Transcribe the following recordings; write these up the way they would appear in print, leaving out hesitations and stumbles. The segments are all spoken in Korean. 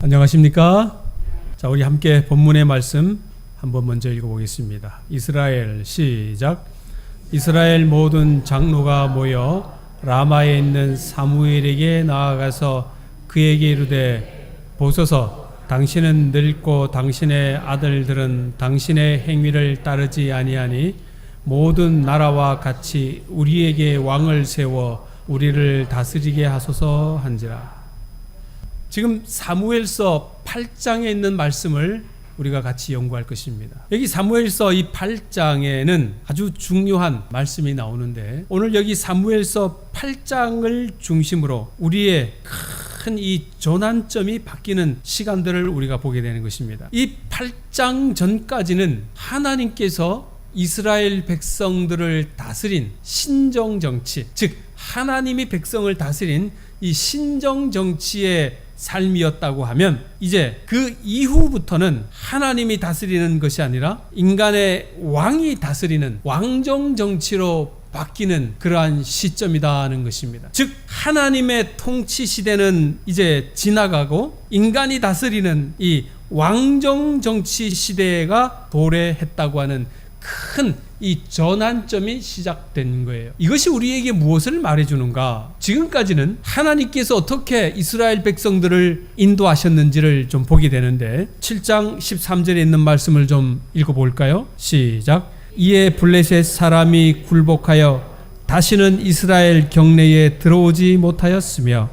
안녕하십니까? 자, 우리 함께 본문의 말씀 한번 먼저 읽어보겠습니다. 이스라엘 시작. 이스라엘 모든 장로가 모여 라마에 있는 사무엘에게 나아가서 그에게 이르되 보소서, 당신은 늙고 당신의 아들들은 당신의 행위를 따르지 아니하니 모든 나라와 같이 우리에게 왕을 세워 우리를 다스리게 하소서 한지라. 지금 사무엘서 8장에 있는 말씀을 우리가 같이 연구할 것입니다. 여기 사무엘서 이 8장에는 아주 중요한 말씀이 나오는데, 오늘 여기 사무엘서 8장을 중심으로 우리의 큰 이 전환점이 바뀌는 시간들을 우리가 보게 되는 것입니다. 이 8장 전까지는 하나님께서 이스라엘 백성들을 다스린 신정정치, 즉 하나님이 백성을 다스린 이 신정정치의 삶이었다고 하면, 이제 그 이후부터는 하나님이 다스리는 것이 아니라 인간의 왕이 다스리는 왕정정치로 바뀌는 그러한 시점이라는 것입니다. 즉 하나님의 통치 시대는 이제 지나가고 인간이 다스리는 이 왕정정치 시대가 도래했다고 하는 큰 이 전환점이 시작된 거예요. 이것이 우리에게 무엇을 말해주는가? 지금까지는 하나님께서 어떻게 이스라엘 백성들을 인도하셨는지를 좀 보게 되는데, 7장 13절에 있는 말씀을 좀 읽어볼까요? 시작. 이에 블레셋 사람이 굴복하여 다시는 이스라엘 경내에 들어오지 못하였으며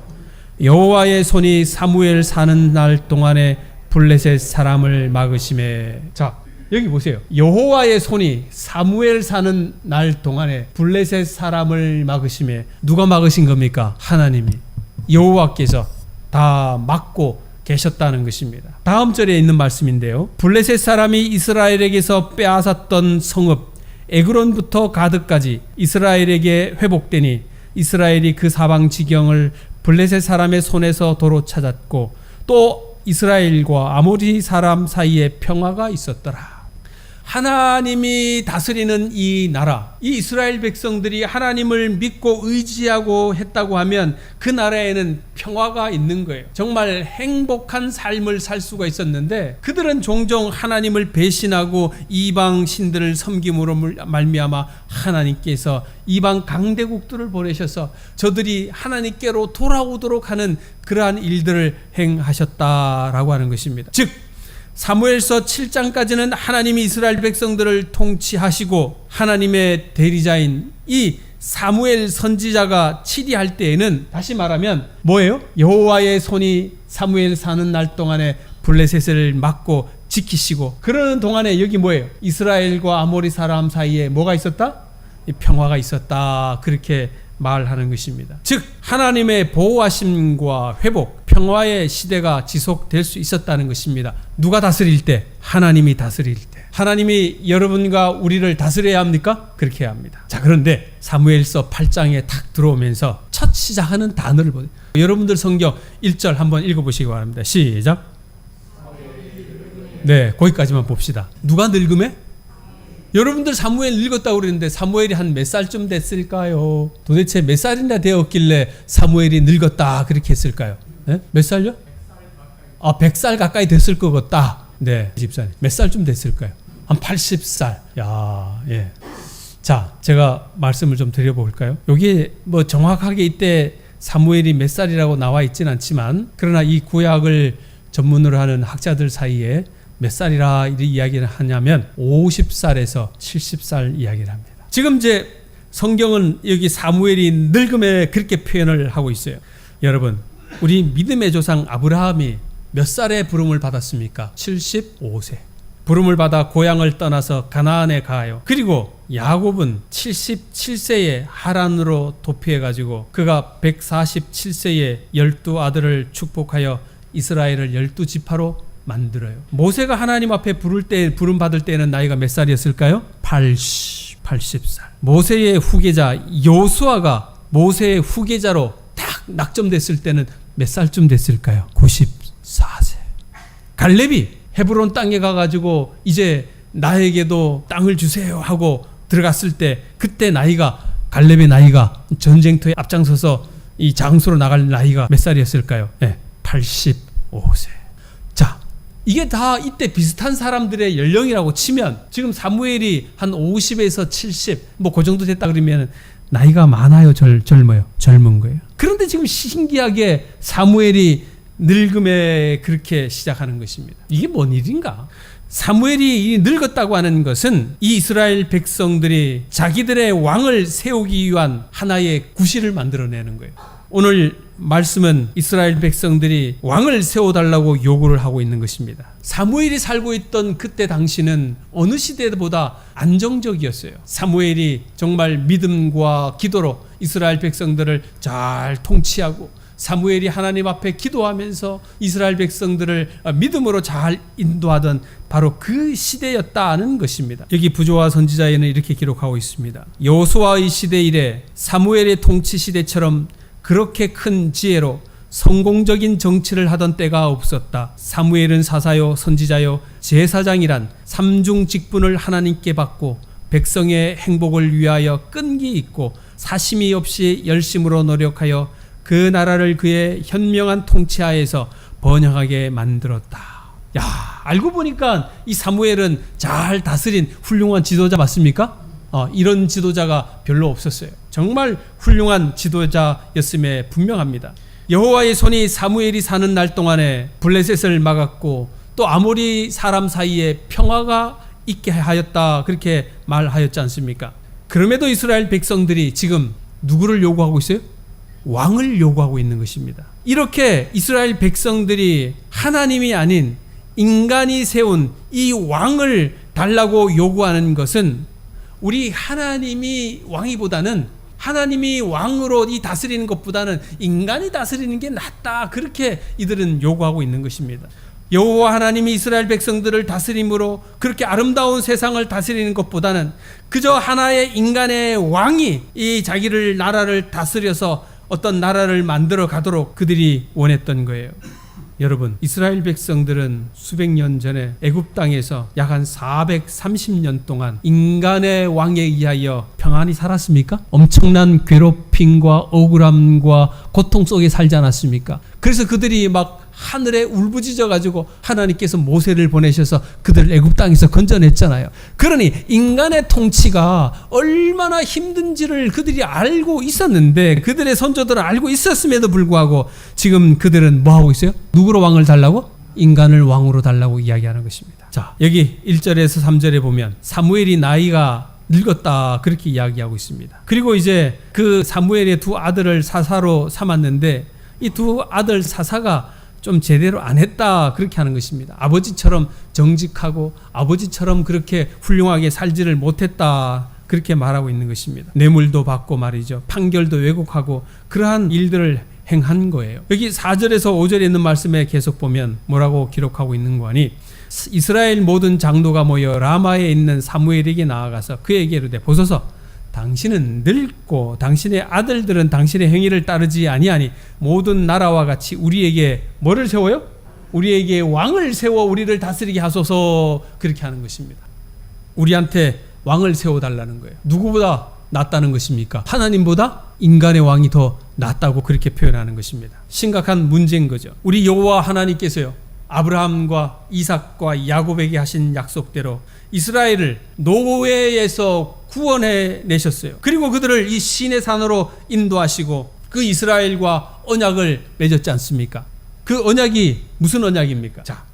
여호와의 손이 사무엘 사는 날 동안에 블레셋 사람을 막으심에. 자, 여기 보세요. 여호와의 손이 사무엘 사는 날 동안에 블레셋 사람을 막으심에. 누가 막으신 겁니까? 하나님이, 여호와께서 다 막고 계셨다는 것입니다. 다음 절에 있는 말씀인데요, 블레셋 사람이 이스라엘에게서 빼앗았던 성읍 에그론부터 가드까지 이스라엘에게 회복되니 이스라엘이 그 사방 지경을 블레셋 사람의 손에서 도로 찾았고 또 이스라엘과 아모리 사람 사이에 평화가 있었더라. 하나님이 다스리는 이 나라, 이 이스라엘 백성들이 하나님을 믿고 의지하고 했다고 하면 그 나라에는 평화가 있는 거예요. 정말 행복한 삶을 살 수가 있었는데, 그들은 종종 하나님을 배신하고 이방 신들을 섬김으로 말미암아 하나님께서 이방 강대국들을 보내셔서 저들이 하나님께로 돌아오도록 하는 그러한 일들을 행하셨다라고 하는 것입니다. 즉 사무엘서 7장까지는 하나님이 이스라엘 백성들을 통치하시고 하나님의 대리자인 이 사무엘 선지자가 치리할 때에는, 다시 말하면 뭐예요? 여호와의 손이 사무엘 사는 날 동안에 블레셋을 막고 지키시고, 그러는 동안에 여기 뭐예요? 이스라엘과 아모리 사람 사이에 뭐가 있었다? 평화가 있었다. 그렇게 말하는 것입니다. 즉 하나님의 보호하심과 회복, 평화의 시대가 지속될 수 있었다는 것입니다. 누가 다스릴 때? 하나님이 다스릴 때. 하나님이 여러분과 우리를 다스려야 합니까? 그렇게 해야 합니다. 자, 그런데 사무엘서 8장에 탁 들어오면서 첫 시작하는 단어를 보세요. 여러분들 성경 1절 한번 읽어보시기 바랍니다. 시작. 네, 거기까지만 봅시다. 누가 늙음에? 여러분들 사무엘 늙었다고 그러는데 사무엘이 한 몇 살쯤 됐을까요? 도대체 몇 살이나 되었길래 사무엘이 늙었다 그렇게 했을까요? 네? 몇 살요? 100살 가까이 됐을 것 같다. 네, 집사님 몇 살쯤 됐을까요? 한 80살. 야, 예. 자, 제가 말씀을 좀 드려볼까요? 여기에 뭐 정확하게 이때 사무엘이 몇 살이라고 나와 있진 않지만, 그러나 이 구약을 전문으로 하는 학자들 사이에 몇 살이라 이야기를 하냐면 50살에서 70살 이야기를 합니다. 지금 이제 성경은 여기 사무엘이 늙음에 그렇게 표현을 하고 있어요. 여러분, 우리 믿음의 조상 아브라함이 몇 살에 부름을 받았습니까? 75세. 부름을 받아 고향을 떠나서 가나안에 가요. 그리고 야곱은 77세에 하란으로 도피해가지고 그가 147세에 12아들을 축복하여 이스라엘을 12지파로 만들어요. 모세가 하나님 앞에 부름 받을 때는 나이가 몇 살이었을까요? 80살. 모세의 후계자 여호수아가 모세의 후계자로 딱 낙점됐을 때는 몇 살쯤 됐을까요? 94세. 갈렙이 헤브론 땅에 가가지고 이제 나에게도 땅을 주세요 하고 들어갔을 때, 그때 갈렙의 나이가 전쟁터에 앞장서서 이 장소로 나갈 나이가 몇 살이었을까요? 네, 85세. 이게 다 이때 비슷한 사람들의 연령이라고 치면 지금 사무엘이 한 50에서 70 뭐 그 정도 됐다 그러면 나이가 많아요, 젊어요? 젊은 거예요. 그런데 지금 신기하게 사무엘이 늙음에 그렇게 시작하는 것입니다. 이게 뭔 일인가? 사무엘이 늙었다고 하는 것은 이 이스라엘 백성들이 자기들의 왕을 세우기 위한 하나의 구실을 만들어내는 거예요. 오늘 말씀은 이스라엘 백성들이 왕을 세워달라고 요구를 하고 있는 것입니다. 사무엘이 살고 있던 그때 당시는 어느 시대보다 안정적이었어요. 사무엘이 정말 믿음과 기도로 이스라엘 백성들을 잘 통치하고 사무엘이 하나님 앞에 기도하면서 이스라엘 백성들을 믿음으로 잘 인도하던 바로 그 시대였다는 것입니다. 여기 부조와 선지자에는 이렇게 기록하고 있습니다. 여호수아의 시대 이래 사무엘의 통치 시대처럼 그렇게 큰 지혜로 성공적인 정치를 하던 때가 없었다. 사무엘은 사사요 선지자요 제사장이란 삼중 직분을 하나님께 받고 백성의 행복을 위하여 끈기 있고 사심이 없이 열심으로 노력하여 그 나라를 그의 현명한 통치하에서 번영하게 만들었다. 야, 알고 보니까 이 사무엘은 잘 다스린 훌륭한 지도자 맞습니까? 이런 지도자가 별로 없었어요. 정말 훌륭한 지도자였음에 분명합니다. 여호와의 손이 사무엘이 사는 날 동안에 블레셋을 막았고 또 아모리 사람 사이에 평화가 있게 하였다 그렇게 말하였지 않습니까? 그럼에도 이스라엘 백성들이 지금 누구를 요구하고 있어요? 왕을 요구하고 있는 것입니다. 이렇게 이스라엘 백성들이 하나님이 아닌 인간이 세운 이 왕을 달라고 요구하는 것은 우리 하나님이 왕이보다는 하나님이 왕으로 이 다스리는 것보다는 인간이 다스리는 게 낫다 그렇게 이들은 요구하고 있는 것입니다. 여호와 하나님이 이스라엘 백성들을 다스림으로 그렇게 아름다운 세상을 다스리는 것보다는 그저 하나의 인간의 왕이 이 자기를 나라를 다스려서 어떤 나라를 만들어 가도록 그들이 원했던 거예요. 여러분, 이스라엘 백성들은 수백 년 전에 애굽 땅에서 약 한 430년 동안 인간의 왕에 의하여 평안히 살았습니까? 엄청난 괴롭힘과 억울함과 고통 속에 살지 않았습니까? 그래서 그들이 막 하늘에 울부짖어 가지고 하나님께서 모세를 보내셔서 그들을 애굽 땅에서 건져냈잖아요. 그러니 인간의 통치가 얼마나 힘든지를 그들이 알고 있었는데 그들의 선조들은 알고 있었음에도 불구하고 지금 그들은 뭐 하고 있어요? 누구로 왕을 달라고? 인간을 왕으로 달라고 이야기하는 것입니다. 자, 여기 1절에서 3절에 보면 사무엘이 나이가 늙었다 그렇게 이야기하고 있습니다. 그리고 이제 그 사무엘의 두 아들을 사사로 삼았는데 이 두 아들 사사가 좀 제대로 안 했다 그렇게 하는 것입니다. 아버지처럼 정직하고 아버지처럼 그렇게 훌륭하게 살지를 못했다 그렇게 말하고 있는 것입니다. 뇌물도 받고 말이죠. 판결도 왜곡하고 그러한 일들을 행한 거예요. 여기 4절에서 5절에 있는 말씀에 계속 보면 뭐라고 기록하고 있는 거 아니 이스라엘 모든 장로가 모여 라마에 있는 사무엘에게 나아가서 그에게 이르되 보소서 당신은 늙고 당신의 아들들은 당신의 행위를 따르지 아니하니 모든 나라와 같이 우리에게 뭐를 세워요? 우리에게 왕을 세워 우리를 다스리게 하소서 그렇게 하는 것입니다. 우리한테 왕을 세워달라는 거예요. 누구보다 낫다는 것입니까? 하나님보다 인간의 왕이 더 낫다고 그렇게 표현하는 것입니다. 심각한 문제인 거죠. 우리 여호와 하나님께서요 아브라함과 이삭과 야곱에게 하신 약속대로 이스라엘을 노예에서 구원해 내셨어요. 그리고 그들을 이 시내 산으로 인도하시고 그 이스라엘과 언약을 맺었지 않습니까? 그 언약이 무슨 언약입니까? 자,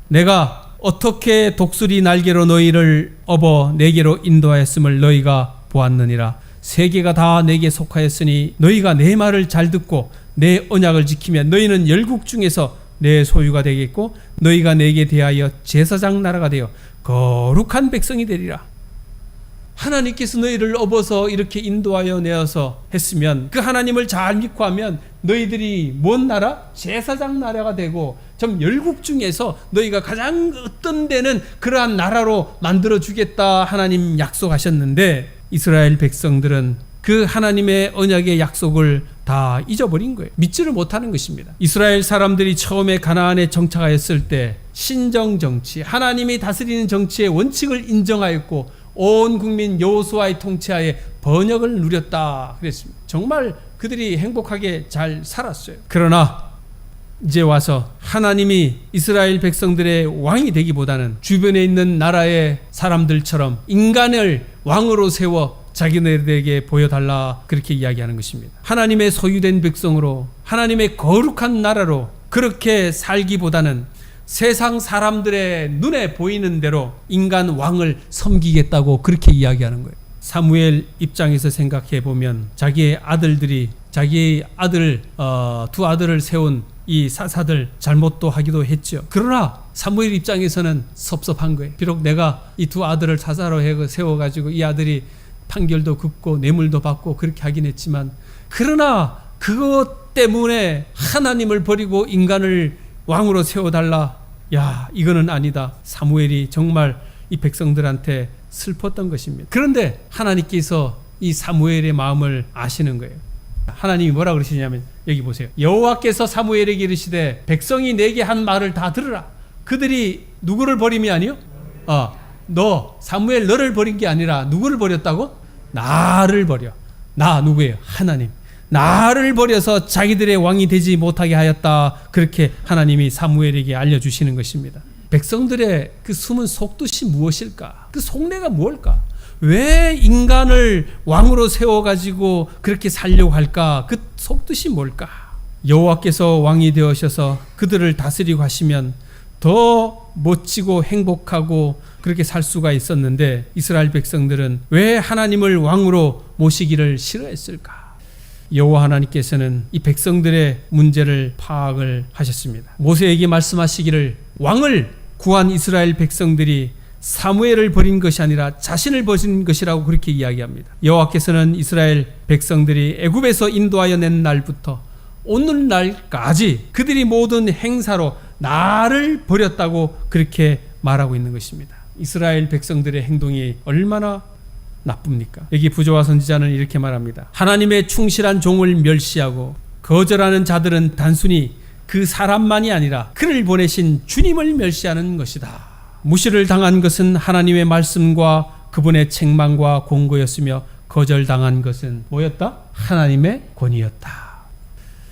내가 어떻게 독수리 날개로 너희를 업어 내게로 인도하였음을 너희가 보았느니라. 세계가 다 내게 속하였으니 너희가 내 말을 잘 듣고 내 언약을 지키면 너희는 열국 중에서 내 소유가 되겠고 너희가 내게 대하여 제사장 나라가 되어 거룩한 백성이 되리라. 하나님께서 너희를 업어서 이렇게 인도하여 내어서 했으면 그 하나님을 잘 믿고 하면 너희들이 뭔 나라? 제사장 나라가 되고 좀 열국 중에서 너희가 가장 어떤 데는 그러한 나라로 만들어 주겠다 하나님 약속하셨는데 이스라엘 백성들은 그 하나님의 언약의 약속을 다 잊어버린 거예요. 믿지를 못하는 것입니다. 이스라엘 사람들이 처음에 가나안에 정착하였을 때 신정 정치, 하나님이 다스리는 정치의 원칙을 인정하였고 온 국민 여호수아의 통치하에 번영을 누렸다 그랬습니다. 정말 그들이 행복하게 잘 살았어요. 그러나 이제 와서 하나님이 이스라엘 백성들의 왕이 되기보다는 주변에 있는 나라의 사람들처럼 인간을 왕으로 세워 자기네들에게 보여달라, 그렇게 이야기하는 것입니다. 하나님의 소유된 백성으로, 하나님의 거룩한 나라로 그렇게 살기보다는 세상 사람들의 눈에 보이는 대로 인간 왕을 섬기겠다고 그렇게 이야기하는 거예요. 사무엘 입장에서 생각해 보면 자기의 아들들이 두 아들을 세운 이 사사들 잘못도 하기도 했죠. 그러나 사무엘 입장에서는 섭섭한 거예요. 비록 내가 이 두 아들을 사사로 세워가지고 이 아들이 판결도 긋고 뇌물도 받고 그렇게 하긴 했지만, 그러나 그것 때문에 하나님을 버리고 인간을 왕으로 세워달라, 야, 이거는 아니다. 사무엘이 정말 이 백성들한테 슬펐던 것입니다. 그런데 하나님께서 이 사무엘의 마음을 아시는 거예요. 하나님이 뭐라 그러시냐면, 여기 보세요. 여호와께서 사무엘에게 이르시되 백성이 내게 한 말을 다 들으라. 그들이 누구를 버림이 아니요? 너 사무엘, 너를 버린 게 아니라 누구를 버렸다고? 나를 버려. 나 누구예요? 하나님. 나를 버려서 자기들의 왕이 되지 못하게 하였다. 그렇게 하나님이 사무엘에게 알려주시는 것입니다. 백성들의 그 숨은 속뜻이 무엇일까? 그 속내가 무엇일까? 왜 인간을 왕으로 세워가지고 그렇게 살려고 할까? 그 속뜻이 뭘까? 여호와께서 왕이 되어셔서 그들을 다스리고 하시면 더 멋지고 행복하고 그렇게 살 수가 있었는데, 이스라엘 백성들은 왜 하나님을 왕으로 모시기를 싫어했을까? 여호와 하나님께서는 이 백성들의 문제를 파악을 하셨습니다. 모세에게 말씀하시기를, 왕을 구한 이스라엘 백성들이 사무엘을 버린 것이 아니라 자신을 버린 것이라고 그렇게 이야기합니다. 여호와께서는 이스라엘 백성들이 애굽에서 인도하여 낸 날부터 오늘날까지 그들이 모든 행사로 나를 버렸다고 그렇게 말하고 있는 것입니다. 이스라엘 백성들의 행동이 얼마나 나쁩니까? 여기 부조와 선지자는 이렇게 말합니다. 하나님의 충실한 종을 멸시하고 거절하는 자들은 단순히 그 사람만이 아니라 그를 보내신 주님을 멸시하는 것이다. 무시를 당한 것은 하나님의 말씀과 그분의 책망과 공고였으며 거절당한 것은 뭐였다? 하나님의 권위였다.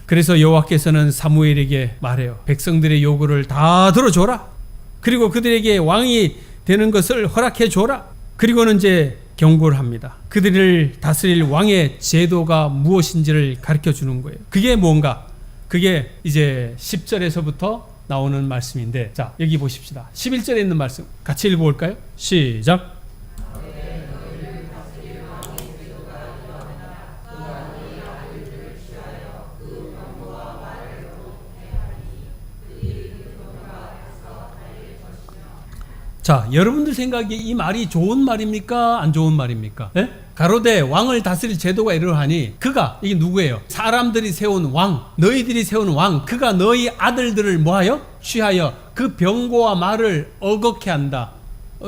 그래서 여호와께서는 사무엘에게 말해요. 백성들의 요구를 다 들어줘라. 그리고 그들에게 왕이 되는 것을 허락해 줘라. 그리고는 이제 경고를 합니다. 그들을 다스릴 왕의 제도가 무엇인지를 가르쳐 주는 거예요. 그게 뭔가? 그게 이제 10절에서부터 나오는 말씀인데, 자, 여기 보십시다. 11절에 있는 말씀 같이 읽어볼까요? 시작. 자, 여러분들 생각에 이 말이 좋은 말입니까? 안 좋은 말입니까? 네? 가로되 왕을 다스릴 제도가 이러하니, 그가, 이게 누구예요? 사람들이 세운 왕, 너희들이 세운 왕, 그가 너희 아들들을 뭐하여? 취하여 그 병고와 말을 어겁게 한다.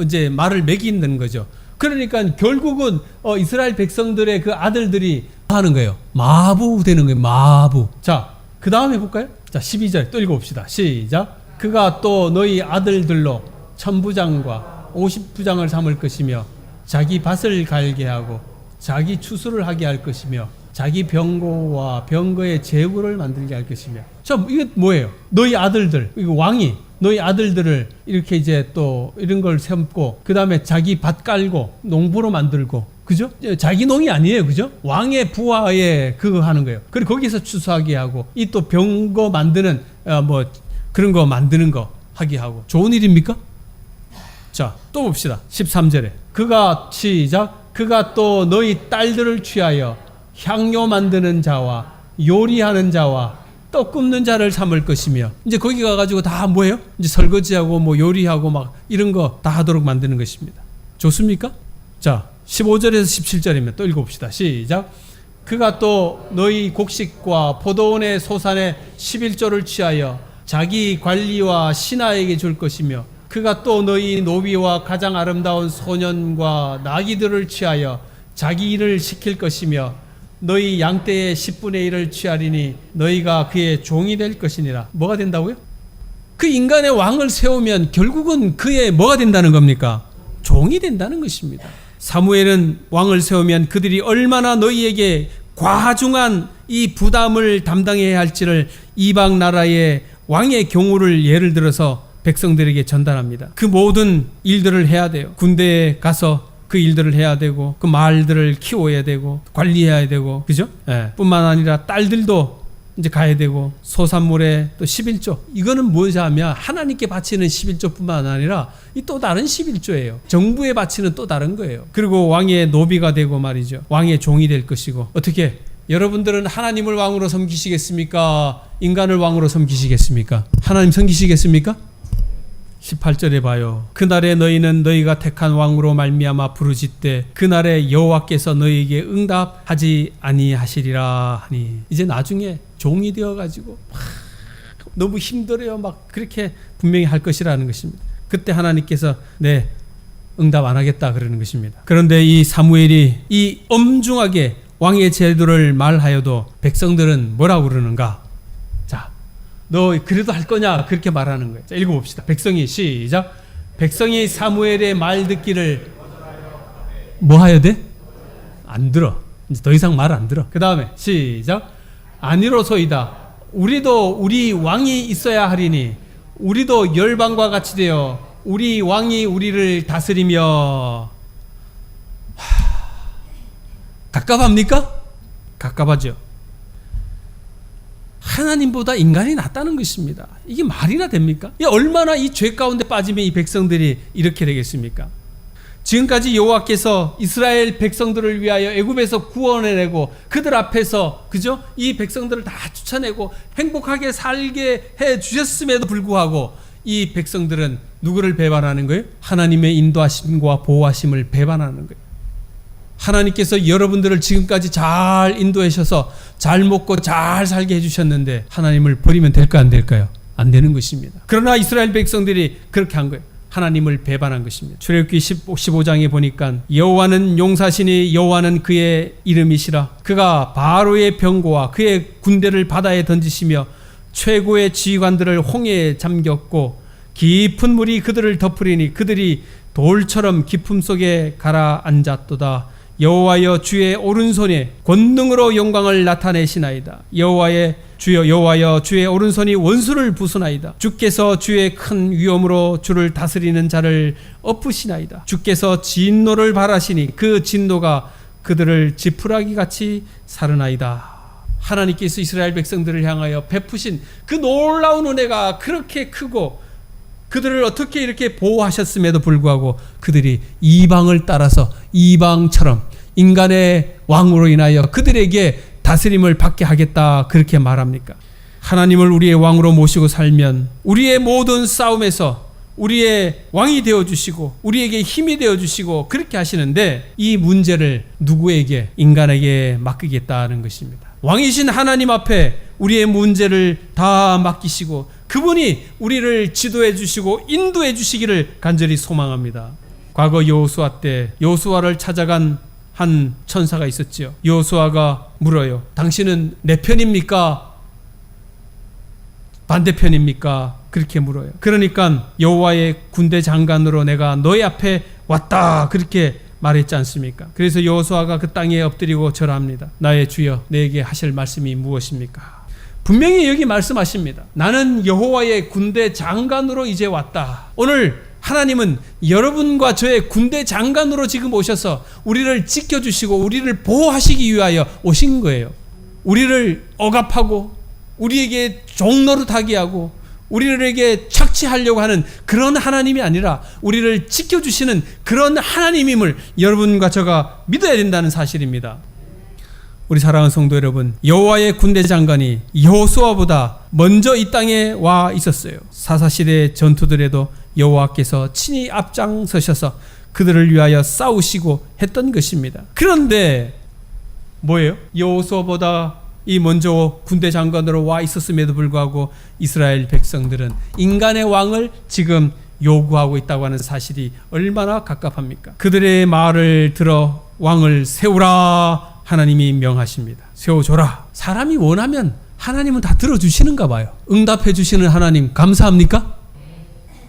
이제 말을 매기는 거죠. 그러니까 결국은 이스라엘 백성들의 그 아들들이 뭐 하는 거예요? 마부 되는 거예요. 마부. 자, 그 다음에 볼까요? 자, 12절 또 읽어봅시다. 시작. 그가 또 너희 아들들로 천부장과 50부장을 삼을 것이며 자기 밭을 갈게 하고 자기 추수를 하게 할 것이며 자기 병고와 병거의 제구를 만들게 할 것이며. 자, 이게 뭐예요? 너희 아들들, 이거 왕이 너희 아들들을 이렇게 이제 또 이런 걸 세우고, 그 다음에 자기 밭 깔고 농부로 만들고, 그죠? 자기 농이 아니에요, 그죠? 왕의 부하에 그거 하는 거예요. 그리고 거기서 추수하게 하고, 이 또 병거 만드는 뭐 그런 거 만드는 거 하게 하고. 좋은 일입니까? 자, 또 봅시다. 13절에 그가 시작. 그가 또 너희 딸들을 취하여 향료 만드는 자와 요리하는 자와 떡 굽는 자를 삼을 것이며. 이제 거기 가가지고 다 뭐예요? 이제 설거지하고 뭐 요리하고 막 이런 거 다 하도록 만드는 것입니다. 좋습니까? 자, 15절에서 17절이면 또 읽어봅시다. 시작. 그가 또 너희 곡식과 포도원의 소산의 11조를 취하여 자기 관리와 신하에게 줄 것이며, 그가 또 너희 노비와 가장 아름다운 소년과 나귀들을 취하여 자기 일을 시킬 것이며, 너희 양떼의 10분의 1을 취하리니 너희가 그의 종이 될 것이니라. 뭐가 된다고요? 그 인간의 왕을 세우면 결국은 그의 뭐가 된다는 겁니까? 종이 된다는 것입니다. 사무엘은 왕을 세우면 그들이 얼마나 너희에게 과중한 이 부담을 담당해야 할지를 이방 나라의 왕의 경우를 예를 들어서 백성들에게 전달합니다. 그 모든 일들을 해야 돼요. 군대에 가서 그 일들을 해야 되고, 그 말들을 키워야 되고, 관리해야 되고, 그죠? 예. 뿐만 아니라 딸들도 이제 가야 되고, 소산물에 또 11조. 이거는 뭐냐면 하나님께 바치는 11조뿐만 아니라 이 또 다른 11조예요. 정부에 바치는 또 다른 거예요. 그리고 왕의 노비가 되고 말이죠. 왕의 종이 될 것이고. 어떻게? 여러분들은 하나님을 왕으로 섬기시겠습니까? 인간을 왕으로 섬기시겠습니까? 하나님 섬기시겠습니까? 18절에 봐요. 그날에 너희는 너희가 택한 왕으로 말미암아 부르짖되 그날에 여호와께서 너희에게 응답하지 아니하시리라 하니. 이제 나중에 종이 되어가지고 막 너무 힘들어요. 막 그렇게 분명히 할 것이라는 것입니다. 그때 하나님께서 네, 응답 안 하겠다 그러는 것입니다. 그런데 이 사무엘이 이 엄중하게 왕의 제도를 말하여도 백성들은 뭐라고 그러는가? 자, 너 그래도 할 거냐? 그렇게 말하는 거예요. 자, 읽어봅시다. 백성이 시작. 백성이 사무엘의 말 듣기를 뭐 하여 돼? 안 들어. 이제 더 이상 말 안 들어. 그 다음에 시작. 아니로소이다. 우리도 우리 왕이 있어야 하리니 우리도 열방과 같이 되어 우리 왕이 우리를 다스리며. 갑갑합니까? 갑갑하죠. 하나님보다 인간이 낫다는 것입니다. 이게 말이나 됩니까? 얼마나 이 죄 가운데 빠지면 이 백성들이 이렇게 되겠습니까? 지금까지 여호와께서 이스라엘 백성들을 위하여 애굽에서 구원해내고 그들 앞에서 그죠? 이 백성들을 다 쫓아내고 행복하게 살게 해 주셨음에도 불구하고 이 백성들은 누구를 배반하는 거예요? 하나님의 인도하심과 보호하심을 배반하는 거예요. 하나님께서 여러분들을 지금까지 잘 인도하셔서 잘 먹고 잘 살게 해주셨는데 하나님을 버리면 될까 안 될까요? 안 되는 것입니다. 그러나 이스라엘 백성들이 그렇게 한 거예요. 하나님을 배반한 것입니다. 출애굽기 15장에 보니까 여호와는 용사시니 여호와는 그의 이름이시라. 그가 바로의 병거와 그의 군대를 바다에 던지시며 최고의 지휘관들을 홍해에 잠겼고 깊은 물이 그들을 덮으리니 그들이 돌처럼 깊음 속에 가라앉았도다. 여호와여 주의 오른손에 권능으로 영광을 나타내시나이다. 여호와의 주여 여호와여 주의 오른손이 원수를 부수나이다. 주께서 주의 큰 위엄으로 주를 다스리는 자를 엎으시나이다. 주께서 진노를 발하시니 그 진노가 그들을 지푸라기 같이 사르나이다. 하나님께서 이스라엘 백성들을 향하여 베푸신 그 놀라운 은혜가 그렇게 크고 그들을 어떻게 이렇게 보호하셨음에도 불구하고 그들이 이방을 따라서 이방처럼 인간의 왕으로 인하여 그들에게 다스림을 받게 하겠다 그렇게 말합니까? 하나님을 우리의 왕으로 모시고 살면 우리의 모든 싸움에서 우리의 왕이 되어주시고 우리에게 힘이 되어주시고 그렇게 하시는데 이 문제를 누구에게? 인간에게 맡기겠다는 것입니다. 왕이신 하나님 앞에 우리의 문제를 다 맡기시고 그분이 우리를 지도해 주시고 인도해 주시기를 간절히 소망합니다. 과거 여호수아 때 여호수아를 찾아간 한 천사가 있었지요. 여호수아가 물어요. 당신은 내 편입니까? 반대편입니까? 그렇게 물어요. 그러니까 여호와의 군대 장관으로 내가 너희 앞에 왔다 그렇게 말했지 않습니까? 그래서 여호수아가 그 땅에 엎드리고 절합니다. 나의 주여 내게 하실 말씀이 무엇입니까? 분명히 여기 말씀하십니다. 나는 여호와의 군대 장관으로 이제 왔다. 오늘 하나님은 여러분과 저의 군대 장관으로 지금 오셔서 우리를 지켜주시고 우리를 보호하시기 위하여 오신 거예요. 우리를 억압하고 우리에게 종노릇하게 하고 우리에게 착취하려고 하는 그런 하나님이 아니라 우리를 지켜주시는 그런 하나님임을 여러분과 저가 믿어야 된다는 사실입니다. 우리 사랑하는 성도 여러분, 여호와의 군대 장관이 여호수아보다 먼저 이 땅에 와 있었어요. 사사시대 전투들에도 여호와께서 친히 앞장서셔서 그들을 위하여 싸우시고 했던 것입니다. 그런데 뭐예요? 여호수아보다 이 먼저 군대 장관으로 와 있었음에도 불구하고 이스라엘 백성들은 인간의 왕을 지금 요구하고 있다고 하는 사실이 얼마나 갑갑합니까? 그들의 말을 들어 왕을 세우라 하나님이 명하십니다. 세워줘라. 사람이 원하면 하나님은 다 들어주시는가 봐요. 응답해 주시는 하나님 감사합니까?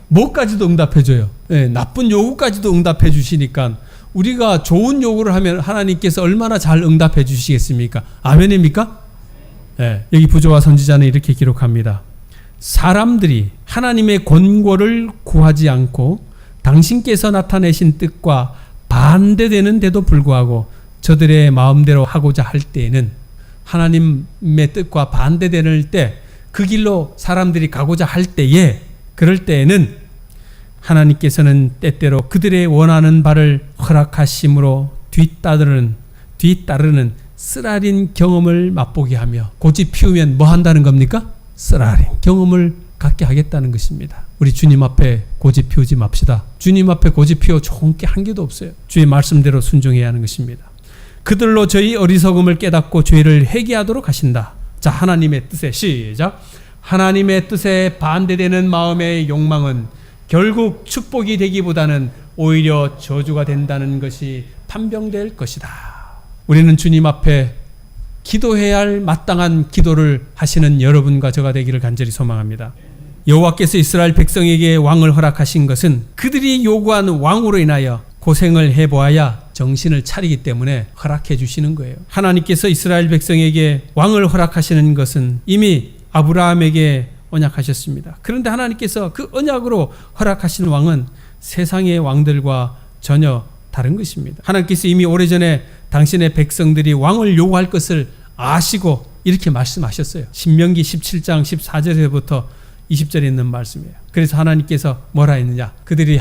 뭐까지도 응답해 줘요. 네, 나쁜 요구까지도 응답해 주시니까 우리가 좋은 요구를 하면 하나님께서 얼마나 잘 응답해 주시겠습니까? 아멘입니까? 네, 여기 부조와 선지자는 이렇게 기록합니다. 사람들이 하나님의 권고를 구하지 않고 당신께서 나타내신 뜻과 반대되는데도 불구하고 저들의 마음대로 하고자 할 때에는, 하나님의 뜻과 반대되는 때 그 길로 사람들이 가고자 할 때에, 그럴 때에는 하나님께서는 때때로 그들의 원하는 바를 허락하심으로 뒤따르는 쓰라린 경험을 맛보게 하며, 고집 피우면 뭐 한다는 겁니까? 쓰라린 경험을 갖게 하겠다는 것입니다. 우리 주님 앞에 고집 피우지 맙시다. 주님 앞에 고집 피워 좋은 게 한 개도 없어요. 주의 말씀대로 순종해야 하는 것입니다. 그들로 저희 어리석음을 깨닫고 죄를 회개하도록 하신다. 자, 하나님의 뜻에, 시작. 하나님의 뜻에 반대되는 마음의 욕망은 결국 축복이 되기보다는 오히려 저주가 된다는 것이 판명될 것이다. 우리는 주님 앞에 기도해야 할 마땅한 기도를 하시는 여러분과 저가 되기를 간절히 소망합니다. 여호와께서 이스라엘 백성에게 왕을 허락하신 것은 그들이 요구한 왕으로 인하여 고생을 해보아야 정신을 차리기 때문에 허락해 주시는 거예요. 하나님께서 이스라엘 백성에게 왕을 허락하시는 것은 이미 아브라함에게 언약하셨습니다. 그런데 하나님께서 그 언약으로 허락하신 왕은 세상의 왕들과 전혀 다른 것입니다. 하나님께서 이미 오래전에 당신의 백성들이 왕을 요구할 것을 아시고 이렇게 말씀하셨어요. 신명기 17장 14절에부터 20절에 있는 말씀이에요. 그래서 하나님께서 뭐라 했느냐? 그들이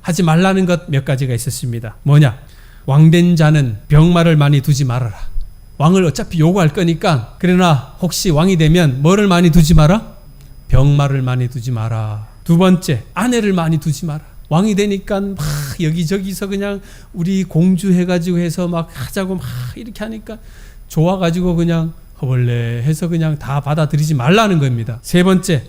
하지 말라는 것 몇 가지가 있었습니다. 뭐냐? 왕된 자는 병마를 많이 두지 말아라. 왕을 어차피 요구할 거니까, 그러나 혹시 왕이 되면 뭐를 많이 두지 마라? 병마를 많이 두지 마라. 두 번째, 아내를 많이 두지 마라. 왕이 되니까 막 여기저기서 그냥 우리 공주 해가지고 해서 막 하자고 막 이렇게 하니까 좋아가지고 그냥 허벌레 해서 그냥 다 받아들이지 말라는 겁니다. 세 번째,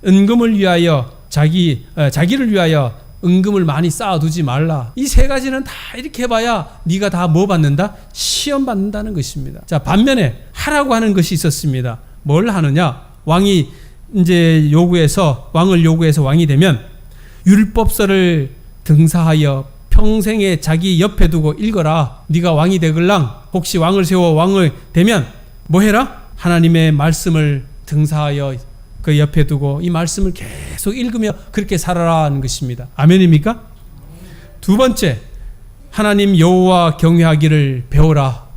은금을 위하여 자기를 위하여 은금을 많이 쌓아두지 말라. 이 세 가지는 다 이렇게 해봐야 네가 다 뭐 받는다? 시험 받는다는 것입니다. 자, 반면에 하라고 하는 것이 있었습니다. 뭘 하느냐? 왕이 이제 왕을 요구해서 왕이 되면 율법서를 등사하여 평생에 자기 옆에 두고 읽어라. 네가 왕이 되글랑 혹시 왕을 세워 왕을 되면 뭐 해라? 하나님의 말씀을 등사하여 그 옆에 두고 이 말씀을 계속 읽으며 그렇게 살아라는 것입니다. 아멘입니까? 두 번째, 하나님 여호와 경외하기를 배워라.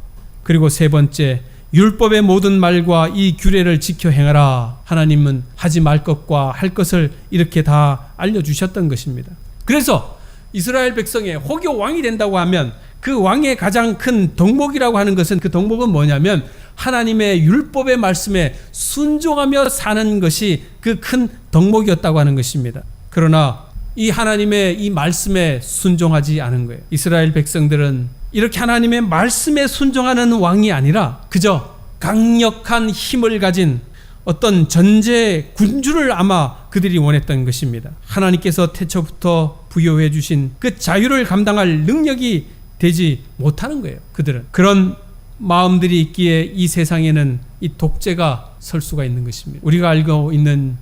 그리고 세 번째, 율법의 모든 말과 이 규례를 지켜 행하라. 하나님은 하지 말 것과 할 것을 이렇게 다 알려주셨던 것입니다. 그래서 이스라엘 백성의 혹여 왕이 된다고 하면 그 왕의 가장 큰 덕목이라고 하는 것은, 그 덕목은 뭐냐면 하나님의 율법의 말씀에 순종하며 사는 것이 그 큰 덕목이었다고 하는 것입니다. 그러나 이 하나님의 이 말씀에 순종하지 않은 거예요. 이스라엘 백성들은 이렇게 하나님의 말씀에 순종하는 왕이 아니라 그저 강력한 힘을 가진 어떤 전제 군주를 아마 그들이 원했던 것입니다. 하나님께서 태초부터 부여해 주신 그 자유를 감당할 능력이 되지 못하는 거예요. 그들은 그런 마음들이 있기에 이 세상에는 이 독재가 설 수가 있는 것입니다. 우리가 알고 있는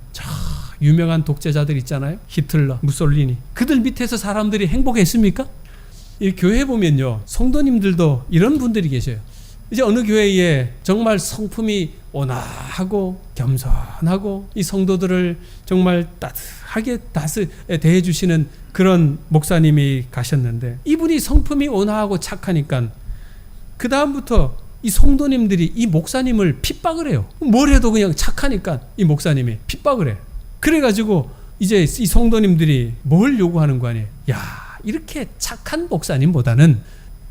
유명한 독재자들 있잖아요. 히틀러, 무솔리니. 그들 밑에서 사람들이 행복했습니까? 이 교회 보면요, 성도님들도 이런 분들이 계셔요. 이제 어느 교회에 정말 성품이 온화하고 겸손하고 이 성도들을 정말 따뜻하게 대해 주시는 그런 목사님이 가셨는데, 이분이 성품이 온화하고 착하니까 그 다음부터 이 성도님들이 이 목사님을 핍박을 해요. 뭘 해도 그냥 착하니까 이 목사님이 핍박을 해요. 그래가지고 이제 이 성도님들이 뭘 요구하는 거 아니에요? 야, 이렇게 착한 목사님보다는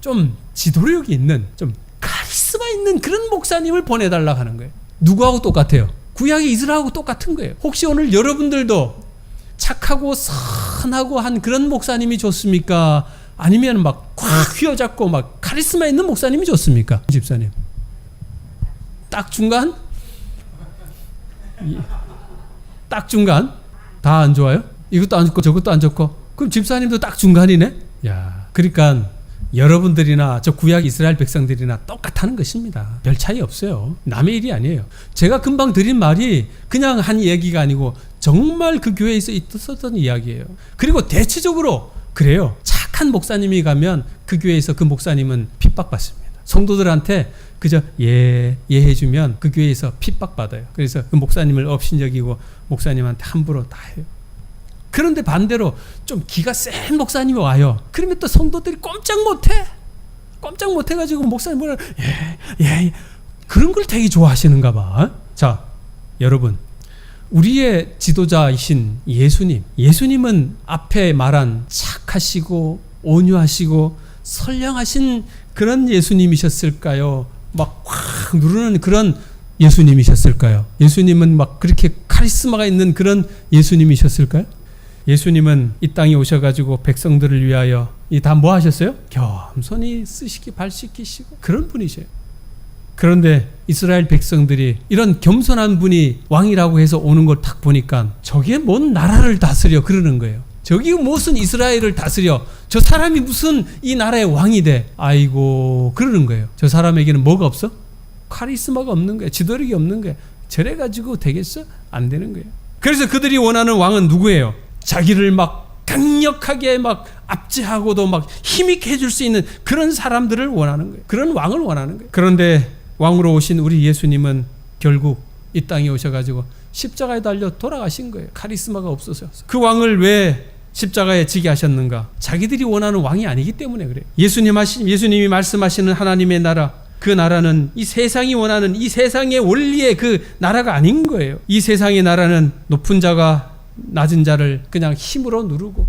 좀 지도력이 있는, 좀 카리스마 있는 그런 목사님을 보내달라고 하는 거예요. 누구하고 똑같아요? 구약의 이스라엘하고 똑같은 거예요. 혹시 오늘 여러분들도 착하고 선하고 한 그런 목사님이 좋습니까? 아니면 막 꽉 휘어잡고 막 카리스마 있는 목사님이 좋습니까? 집사님 딱 중간? 딱 중간? 다 안 좋아요? 이것도 안 좋고 저것도 안 좋고? 그럼 집사님도 딱 중간이네? 야, 그러니까 여러분들이나 저 구약 이스라엘 백성들이나 똑같다는 것입니다. 별 차이 없어요. 남의 일이 아니에요. 제가 금방 드린 말이 그냥 한 얘기가 아니고 정말 그 교회에서 있었던 이야기예요. 그리고 대체적으로 그래요. 착한 목사님이 가면 그 교회에서 그 목사님은 핍박받습니다. 성도들한테 그저 예 해주면 그 교회에서 핍박받아요. 그래서 그 목사님을 업신여기고 목사님한테 함부로 다 해요. 그런데 반대로 좀 기가 센 목사님이 와요. 그러면 또 성도들이 꼼짝 못해가지고 목사님 뭐라 예 그런 걸 되게 좋아하시는가 봐. 자, 여러분, 우리의 지도자이신 예수님은 앞에 말한 착하시고 온유하시고 선량하신 그런 예수님이셨을까요? 막 확 누르는 그런 예수님이셨을까요? 예수님은 막 그렇게 카리스마가 있는 그런 예수님이셨을까요? 예수님은 이 땅에 오셔가지고 백성들을 위하여 이 다 뭐 하셨어요? 겸손히 쓰시기 발시키시고 그런 분이셔요. 그런데 이스라엘 백성들이 이런 겸손한 분이 왕이라고 해서 오는 걸 딱 보니까 저게 뭔 나라를 다스려 그러는 거예요. 저기 무슨 이스라엘을 다스려, 저 사람이 무슨 이 나라의 왕이 돼, 아이고 그러는 거예요. 저 사람에게는 뭐가 없어? 카리스마가 없는 거예요. 지도력이 없는 거예요. 저래 가지고 되겠어? 안 되는 거예요. 그래서 그들이 원하는 왕은 누구예요? 자기를 막 강력하게 막 압제하고도 막 힘있게 해줄 수 있는 그런 사람들을 원하는 거예요. 그런 왕을 원하는 거예요. 그런데 왕으로 오신 우리 예수님은 결국 이 땅에 오셔가지고 십자가에 달려 돌아가신 거예요. 카리스마가 없어서. 그 왕을 왜 십자가에 지게 하셨는가? 자기들이 원하는 왕이 아니기 때문에 그래요. 예수님이 말씀하시는 하나님의 나라, 그 나라는 이 세상이 원하는 이 세상의 원리의 그 나라가 아닌 거예요. 이 세상의 나라는 높은 자가 낮은 자를 그냥 힘으로 누르고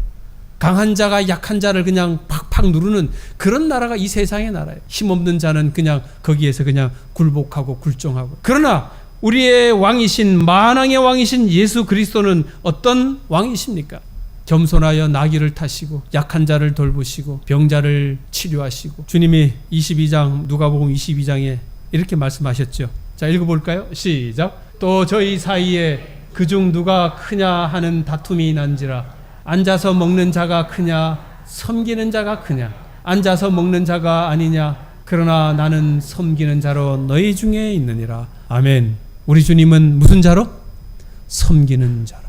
강한 자가 약한 자를 그냥 팍팍 누르는 그런 나라가 이 세상의 나라예요. 힘없는 자는 그냥 거기에서 그냥 굴복하고 굴종하고. 그러나 우리의 왕이신 만왕의 왕이신 예수 그리스도는 어떤 왕이십니까? 겸손하여 나귀를 타시고 약한 자를 돌보시고 병자를 치료하시고. 주님이 22장 누가복음 22장에 이렇게 말씀하셨죠. 자, 읽어볼까요? 시작. 또 저희 사이에 그중 누가 크냐 하는 다툼이 난지라. 앉아서 먹는 자가 크냐 섬기는 자가 크냐. 앉아서 먹는 자가 아니냐. 그러나 나는 섬기는 자로 너희 중에 있느니라. 아멘. 우리 주님은 무슨 자로? 섬기는 자로.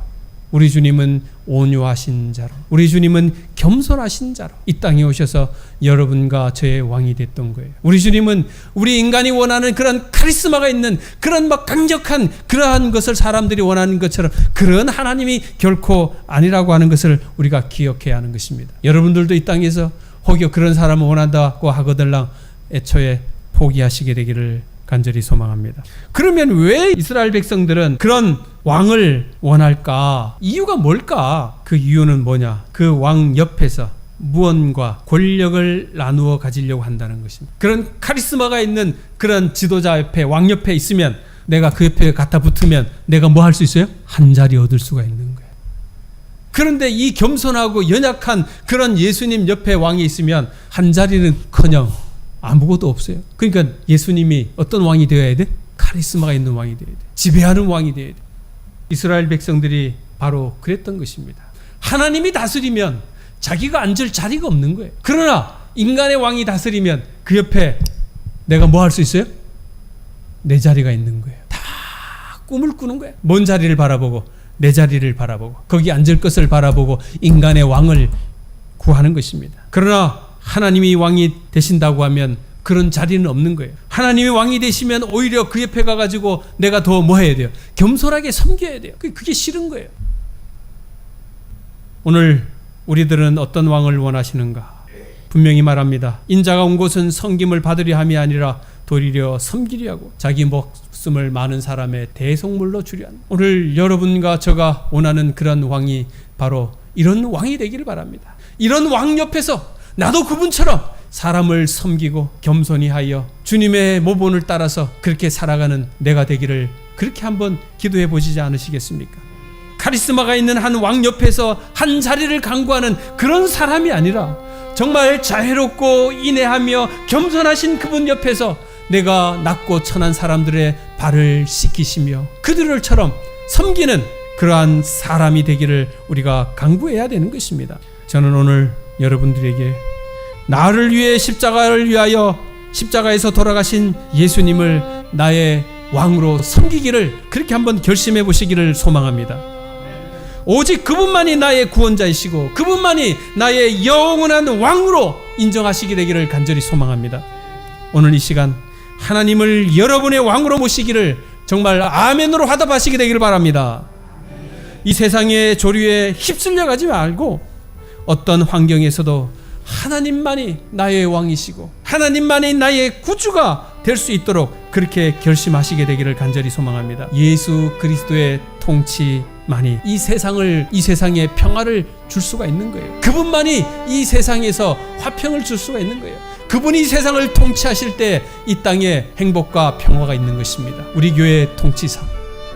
우리 주님은 온유하신 자로, 우리 주님은 겸손하신 자로 이 땅에 오셔서 여러분과 저의 왕이 됐던 거예요. 우리 주님은 우리 인간이 원하는 그런 카리스마가 있는 그런 막 강력한 그러한 것을 사람들이 원하는 것처럼 그런 하나님이 결코 아니라고 하는 것을 우리가 기억해야 하는 것입니다. 여러분들도 이 땅에서 혹여 그런 사람을 원한다고 하거들랑 애초에 포기하시게 되기를 간절히 소망합니다. 그러면 왜 이스라엘 백성들은 그런 왕을 원할까? 이유가 뭘까? 그 이유는 뭐냐? 그 왕 옆에서 무언과 권력을 나누어 가지려고 한다는 것입니다. 그런 카리스마가 있는 그런 지도자 옆에, 왕 옆에 있으면, 내가 그 옆에 갖다 붙으면 내가 뭐 할 수 있어요? 한 자리 얻을 수가 있는 거예요. 그런데 이 겸손하고 연약한 그런 예수님 옆에 왕이 있으면 한 자리는커녕 아무것도 없어요. 그러니까 예수님이 어떤 왕이 되어야 돼? 카리스마가 있는 왕이 되어야 돼. 지배하는 왕이 되어야 돼. 이스라엘 백성들이 바로 그랬던 것입니다. 하나님이 다스리면 자기가 앉을 자리가 없는 거예요. 그러나 인간의 왕이 다스리면 그 옆에 내가 뭐 할 수 있어요? 내 자리가 있는 거예요. 다 꿈을 꾸는 거예요. 먼 자리를 바라보고 내 자리를 바라보고 거기 앉을 것을 바라보고 인간의 왕을 구하는 것입니다. 그러나 하나님이 왕이 되신다고 하면 그런 자리는 없는 거예요. 하나님이 왕이 되시면 오히려 그 옆에 가가지고 내가 더 뭐 해야 돼요? 겸손하게 섬겨야 돼요. 그게 싫은 거예요. 오늘 우리들은 어떤 왕을 원하시는가? 분명히 말합니다. 인자가 온 곳은 섬김을 받으려 함이 아니라 도리려 섬기려 하고 자기 목숨을 많은 사람의 대속물로 주려 한다. 오늘 여러분과 저가 원하는 그런 왕이 바로 이런 왕이 되기를 바랍니다. 이런 왕 옆에서 나도 그분처럼 사람을 섬기고 겸손히 하여 주님의 모본을 따라서 그렇게 살아가는 내가 되기를 그렇게 한번 기도해 보시지 않으시겠습니까? 카리스마가 있는 한 왕 옆에서 한 자리를 강구하는 그런 사람이 아니라 정말 자애롭고 인애하며 겸손하신 그분 옆에서 내가 낮고 천한 사람들의 발을 씻기시며 그들을처럼 섬기는 그러한 사람이 되기를 우리가 강구해야 되는 것입니다. 저는 오늘 여러분들에게 나를 위해 십자가를 위하여 십자가에서 돌아가신 예수님을 나의 왕으로 섬기기를 그렇게 한번 결심해 보시기를 소망합니다. 오직 그분만이 나의 구원자이시고 그분만이 나의 영원한 왕으로 인정하시게 되기를 간절히 소망합니다. 오늘 이 시간 하나님을 여러분의 왕으로 모시기를 정말 아멘으로 화답하시게 되기를 바랍니다. 이 세상의 조류에 휩쓸려 가지 말고 어떤 환경에서도 하나님만이 나의 왕이시고 하나님만이 나의 구주가 될 수 있도록 그렇게 결심하시게 되기를 간절히 소망합니다. 예수 그리스도의 통치만이 이 세상의 평화를 줄 수가 있는 거예요. 그분만이 이 세상에서 화평을 줄 수가 있는 거예요. 그분이 이 세상을 통치하실 때 이 땅에 행복과 평화가 있는 것입니다. 우리 교회 통치사,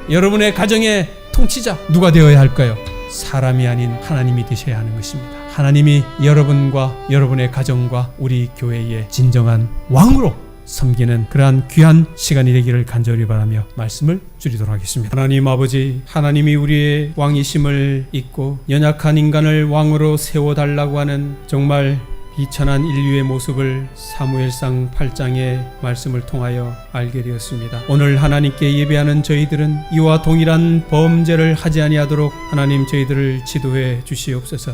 여러분의 가정의 통치자 누가 되어야 할까요? 사람이 아닌 하나님이 되셔야 하는 것입니다. 하나님이 여러분과 여러분의 가정과 우리 교회의 진정한 왕으로 섬기는 그러한 귀한 시간이 되기를 간절히 바라며 말씀을 줄이도록 하겠습니다. 하나님 아버지, 하나님이 우리의 왕이심을 잊고 연약한 인간을 왕으로 세워달라고 하는 정말 비천한 인류의 모습을 사무엘상 8장의 말씀을 통하여 알게 되었습니다. 오늘 하나님께 예배하는 저희들은 이와 동일한 범죄를 하지 아니하도록 하나님 저희들을 지도해 주시옵소서.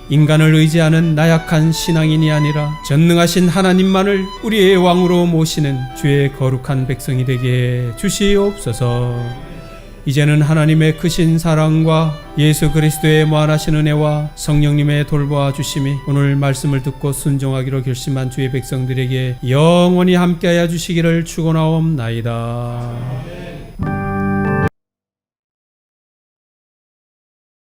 인간을 의지하는 나약한 신앙인이 아니라 전능하신 하나님만을 우리의 왕으로 모시는 주의 거룩한 백성이 되게 해 주시옵소서. 이제는 하나님의 크신 사랑과 예수 그리스도의 무한하신 은혜와 성령님의 돌보아 주심이 오늘 말씀을 듣고 순종하기로 결심한 주의 백성들에게 영원히 함께하여 주시기를 축원하옵나이다.